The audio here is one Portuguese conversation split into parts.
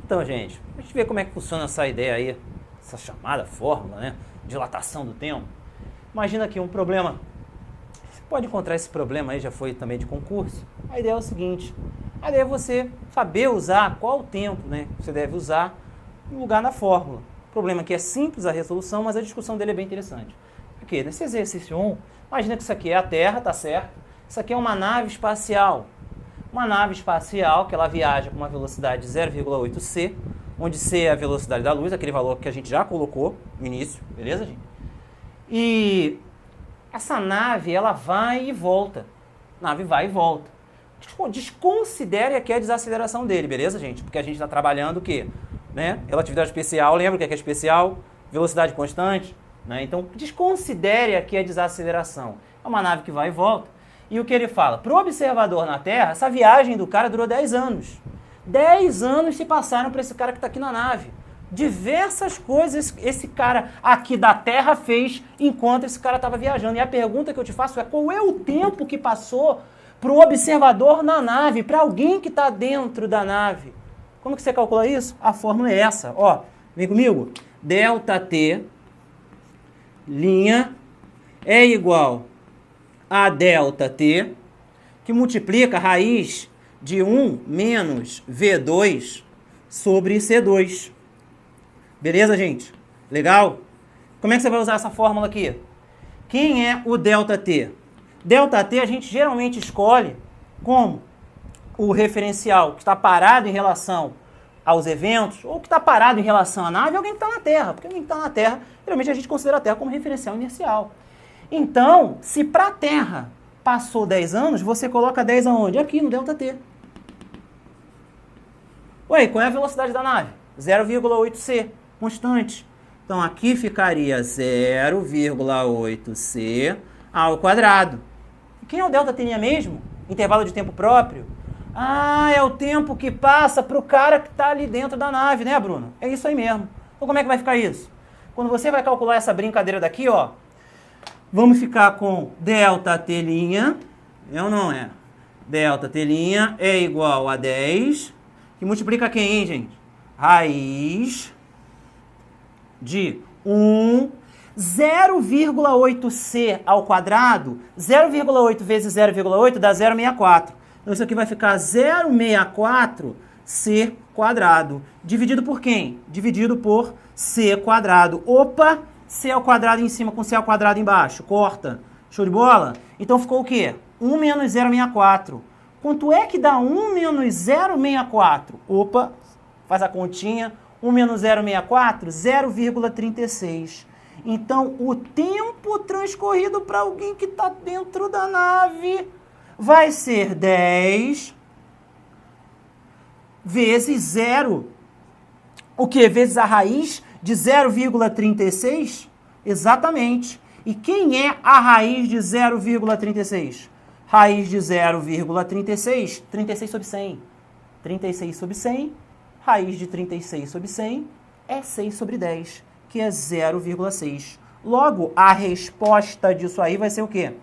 Então, gente, a gente vê como é que funciona essa ideia aí, essa chamada fórmula, né? Dilatação do tempo. Imagina aqui um problema. Você pode encontrar esse problema aí, já foi também de concurso. A ideia é o seguinte, a ideia é você saber usar qual o tempo, né, que você deve usar no lugar da fórmula. O problema aqui é simples a resolução, mas a discussão dele é bem interessante. Aqui, nesse exercício 1, imagina que isso aqui é a Terra, tá certo? Isso aqui é uma nave espacial. Uma nave espacial que ela viaja com uma velocidade de 0,8 c, onde c é a velocidade da luz, aquele valor que a gente já colocou no início, beleza, gente? E essa nave, ela vai e volta. Nave vai e volta. Desconsidere aqui a desaceleração dele, beleza, gente? Porque a gente está trabalhando o quê? Né? Relatividade especial, lembra o que é especial? Velocidade constante. Né? Então, desconsidere aqui a desaceleração. É uma nave que vai e volta. E o que ele fala? Para o observador na Terra, essa viagem do cara durou 10 anos. 10 anos se passaram para esse cara que está aqui na nave. Diversas coisas esse cara aqui da Terra fez enquanto esse cara estava viajando. E a pergunta que eu te faço é: qual é o tempo que passou para o observador na nave, para alguém que está dentro da nave? Como que você calcula isso? A fórmula é essa. Ó, vem comigo. ΔT linha é igual a ΔT, que multiplica a raiz de 1 menos V2 sobre C2. Beleza, gente? Legal? Como é que você vai usar essa fórmula aqui? Quem é o ΔT? ΔT a gente geralmente escolhe como o referencial que está parado em relação aos eventos, ou que está parado em relação à nave, alguém que está na Terra. Porque alguém que está na Terra, geralmente a gente considera a Terra como referencial inercial. Então, se para a Terra passou 10 anos, você coloca 10 aonde? Aqui no ΔT. Ué, qual é a velocidade da nave? 0,8 c, constante. Então, aqui ficaria 0,8 c ao quadrado. E quem é o ΔT mesmo? Intervalo de tempo próprio? Ah, é o tempo que passa para o cara que está ali dentro da nave, né, Bruno? É isso aí mesmo. Então, como é que vai ficar isso? Quando você vai calcular essa brincadeira daqui, ó, vamos ficar com ΔT', é ou não é? ΔT' é igual a 10, que multiplica quem, hein, gente? Raiz de 0,8c ao quadrado, 0,8 vezes 0,8 dá 0,64. Então isso aqui vai ficar 0,64c quadrado. Dividido por quem? Dividido por c quadrado. Opa! C ao quadrado em cima com C ao quadrado embaixo. Corta. Show de bola? Então ficou o quê? 1 menos 0,64. Quanto é que dá 1 menos 0,64? Opa! Faz a continha. 1 menos 0,64? 0,36. Então, o tempo transcorrido para alguém que está dentro da nave vai ser 10 vezes 0. O quê? Vezes a raiz de 0,36? Exatamente. E quem é a raiz de 0,36? Raiz de 0,36? 36 sobre 100. 36 sobre 100. Raiz de 36 sobre 100 é 6 sobre 10, que é 0,6. Logo, a resposta disso aí vai ser o quê?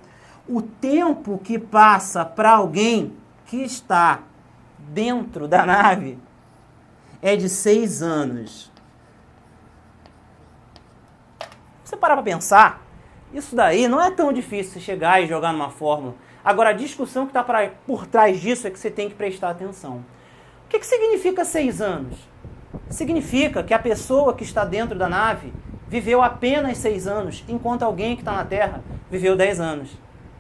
O tempo que passa para alguém que está dentro da nave é de 6 anos. Se você parar para pensar, isso daí não é tão difícil você chegar e jogar numa fórmula. Agora, a discussão que está por trás disso é que você tem que prestar atenção. O que significa 6 anos? Significa que a pessoa que está dentro da nave viveu apenas 6 anos, enquanto alguém que está na Terra viveu 10 anos.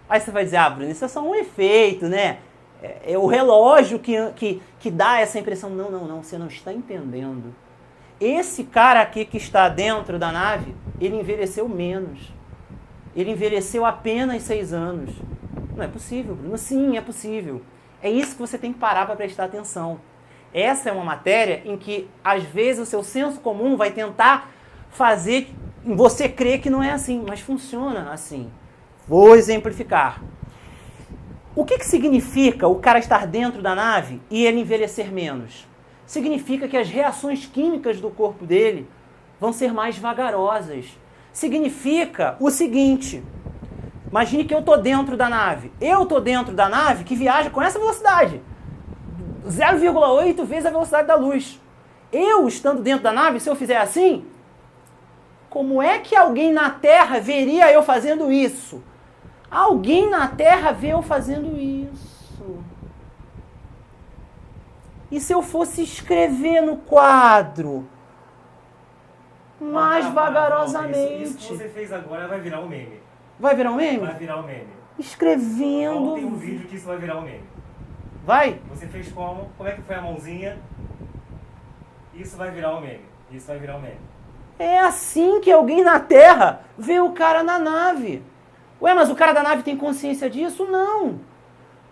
Aí você vai dizer, ah, Bruno, isso é só um efeito, né? É o relógio que dá essa impressão. Não, você não está entendendo. Esse cara aqui que está dentro da nave, ele envelheceu menos. Ele envelheceu apenas 6 anos. Não é possível, Bruno. Sim, é possível. É isso que você tem que parar para prestar atenção. Essa é uma matéria em que, às vezes, o seu senso comum vai tentar fazer você crer que não é assim, mas funciona assim. Vou exemplificar. O que significa o cara estar dentro da nave e ele envelhecer menos? Significa que as reações químicas do corpo dele vão ser mais vagarosas. Significa o seguinte: imagine que eu estou dentro da nave. Eu estou dentro da nave que viaja com essa velocidade. 0,8 vezes a velocidade da luz. eu estando dentro da nave, se eu fizer assim, como é que alguém na Terra veria eu fazendo isso? Alguém na Terra vê eu fazendo isso. E se eu fosse escrever no quadro? Mais vagarosamente. Isso que você fez agora vai virar um meme. Vai virar um meme? Vai virar um meme. Escrevendo. Tem um vídeo que isso vai virar um meme. Vai? Você fez como? Como é que foi a mãozinha? Isso vai virar um meme. Isso vai virar um meme. É assim que alguém na Terra vê o cara na nave. Ué, mas o cara da nave tem consciência disso? Não.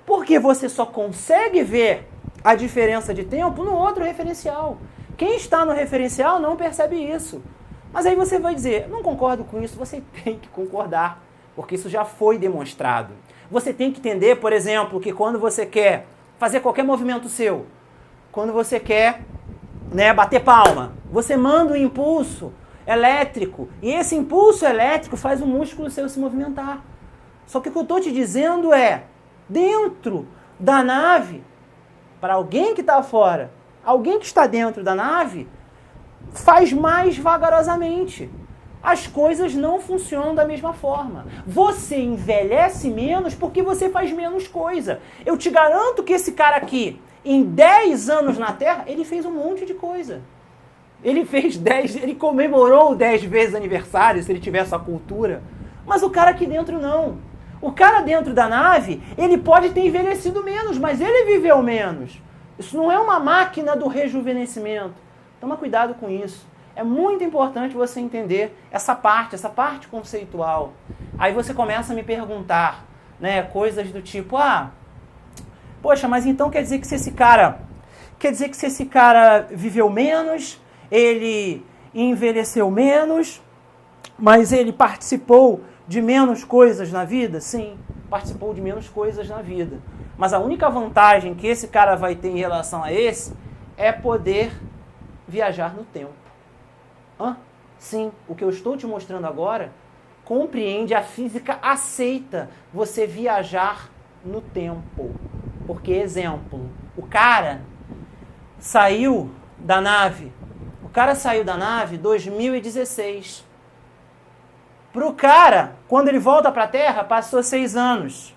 Porque você só consegue ver a diferença de tempo no outro referencial. Quem está no referencial não percebe isso. Mas aí você vai dizer, não concordo com isso, você tem que concordar, porque isso já foi demonstrado. Você tem que entender, por exemplo, que quando você quer fazer qualquer movimento seu, quando você quer bater palma, você manda um impulso elétrico, e esse impulso elétrico faz o músculo seu se movimentar. Só que o que eu estou te dizendo é, dentro da nave, para alguém que está fora, alguém que está dentro da nave, faz mais vagarosamente. As coisas não funcionam da mesma forma. Você envelhece menos porque você faz menos coisa. Eu te garanto que esse cara aqui, em 10 anos na Terra, ele fez um monte de coisa. Ele comemorou 10 vezes aniversário, se ele tiver essa cultura. Mas o cara aqui dentro não. O cara dentro da nave, ele pode ter envelhecido menos, mas ele viveu menos. Isso não é uma máquina do rejuvenescimento. Toma cuidado com isso. É muito importante você entender essa parte conceitual. Aí você começa a me perguntar, coisas do tipo, poxa, mas então quer dizer que se esse cara viveu menos, ele envelheceu menos, mas ele participou de menos coisas na vida? Sim, participou de menos coisas na vida. Mas a única vantagem que esse cara vai ter em relação a esse é poder viajar no tempo. Sim, o que eu estou te mostrando agora compreende, a física aceita você viajar no tempo. Porque, exemplo, o cara saiu da nave em 2016. Para o cara, quando ele volta para a Terra, passou 6 anos.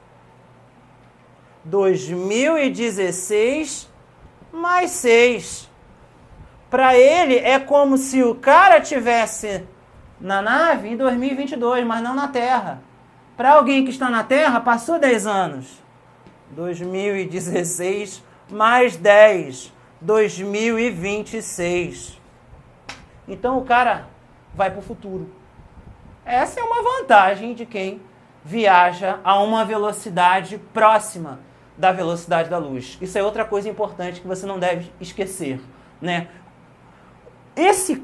2016 mais 6. Para ele é como se o cara tivesse na nave em 2022, mas não na Terra. Para alguém que está na Terra, passou 10 anos. 2016 mais 10. 2026. Então o cara vai para o futuro. Essa é uma vantagem de quem viaja a uma velocidade próxima da velocidade da luz. Isso é outra coisa importante que você não deve esquecer,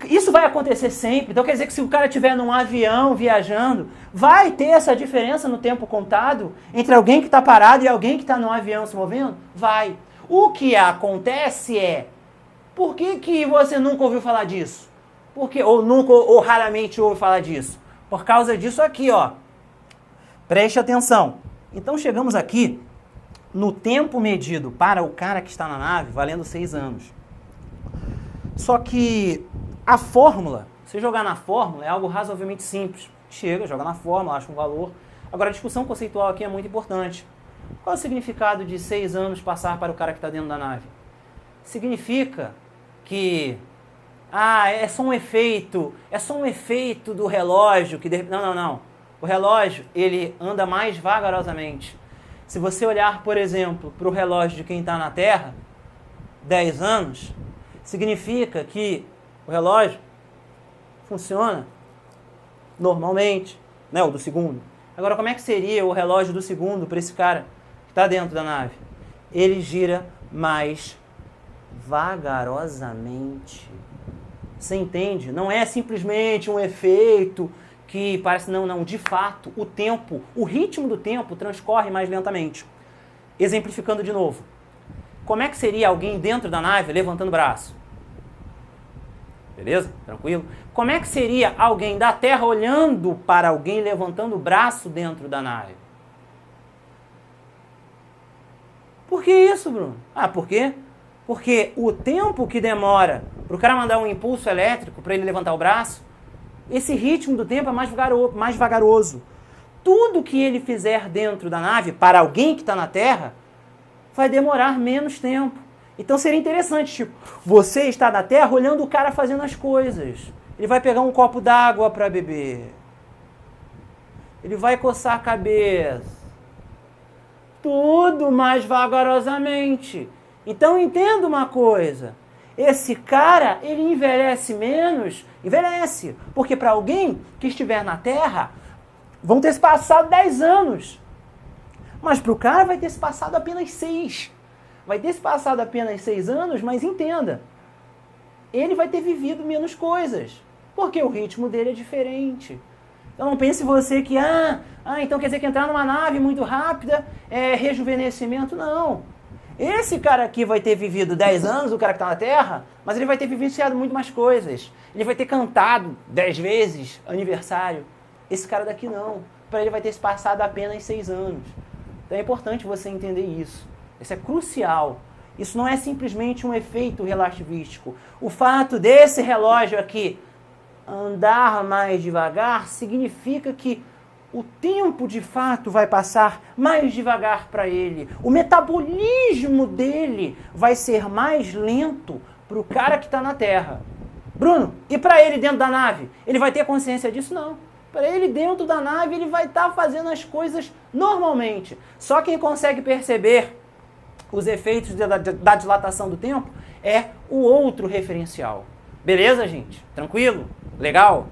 Isso vai acontecer sempre. Então quer dizer que se o cara estiver num avião viajando, vai ter essa diferença no tempo contado entre alguém que está parado e alguém que está num avião se movendo? Vai. O que acontece é, por que você nunca ouviu falar disso? Ou raramente ouve falar disso? Por causa disso aqui, Preste atenção. Então chegamos aqui no tempo medido para o cara que está na nave, valendo 6 anos. Só que a fórmula, você jogar na fórmula é algo razoavelmente simples. Chega, joga na fórmula, acha um valor. Agora a discussão conceitual aqui é muito importante. Qual é o significado de 6 anos passar para o cara que está dentro da nave? Significa que é só um efeito do relógio que não. O relógio, ele anda mais vagarosamente. Se você olhar, por exemplo, para o relógio de quem está na Terra, 10 anos, significa que o relógio funciona normalmente, o do segundo. Agora, como é que seria o relógio do segundo para esse cara que está dentro da nave? Ele gira mais vagarosamente. Você entende? Não é simplesmente um efeito que parece... Não. De fato, o ritmo do tempo transcorre mais lentamente. Exemplificando de novo. Como é que seria alguém dentro da nave levantando o braço? Beleza? Tranquilo? Como é que seria alguém da Terra olhando para alguém levantando o braço dentro da nave? Por que isso, Bruno? Por quê? Porque o tempo que demora para o cara mandar um impulso elétrico para ele levantar o braço, esse ritmo do tempo é mais vagaroso. Tudo que ele fizer dentro da nave, para alguém que está na Terra, vai demorar menos tempo. Então seria interessante, tipo, você está na Terra olhando o cara fazendo as coisas. Ele vai pegar um copo d'água para beber. Ele vai coçar a cabeça. Tudo mais vagarosamente. Então entenda uma coisa. Esse cara, ele envelhece menos? Envelhece. Porque para alguém que estiver na Terra, vão ter se passado 10 anos. Mas para o cara vai ter se passado apenas 6. Vai ter se passado apenas 6 anos, mas entenda. Ele vai ter vivido menos coisas. Porque o ritmo dele é diferente. Então não pense você que, então quer dizer que entrar numa nave muito rápida é rejuvenescimento. Não. Esse cara aqui vai ter vivido 10 anos, o cara que está na Terra, mas ele vai ter vivenciado muito mais coisas. Ele vai ter cantado 10 vezes aniversário. Esse cara daqui não. Para ele vai ter se passado apenas 6 anos. Então é importante você entender isso. Isso é crucial. Isso não é simplesmente um efeito relativístico. O fato desse relógio aqui andar mais devagar significa que o tempo de fato vai passar mais devagar para ele. O metabolismo dele vai ser mais lento para o cara que está na Terra. Bruno, e para ele dentro da nave? Ele vai ter consciência disso? Não. Para ele dentro da nave ele vai estar fazendo as coisas normalmente. Só quem consegue perceber os efeitos da dilatação do tempo é o outro referencial. Beleza, gente? Tranquilo? Legal?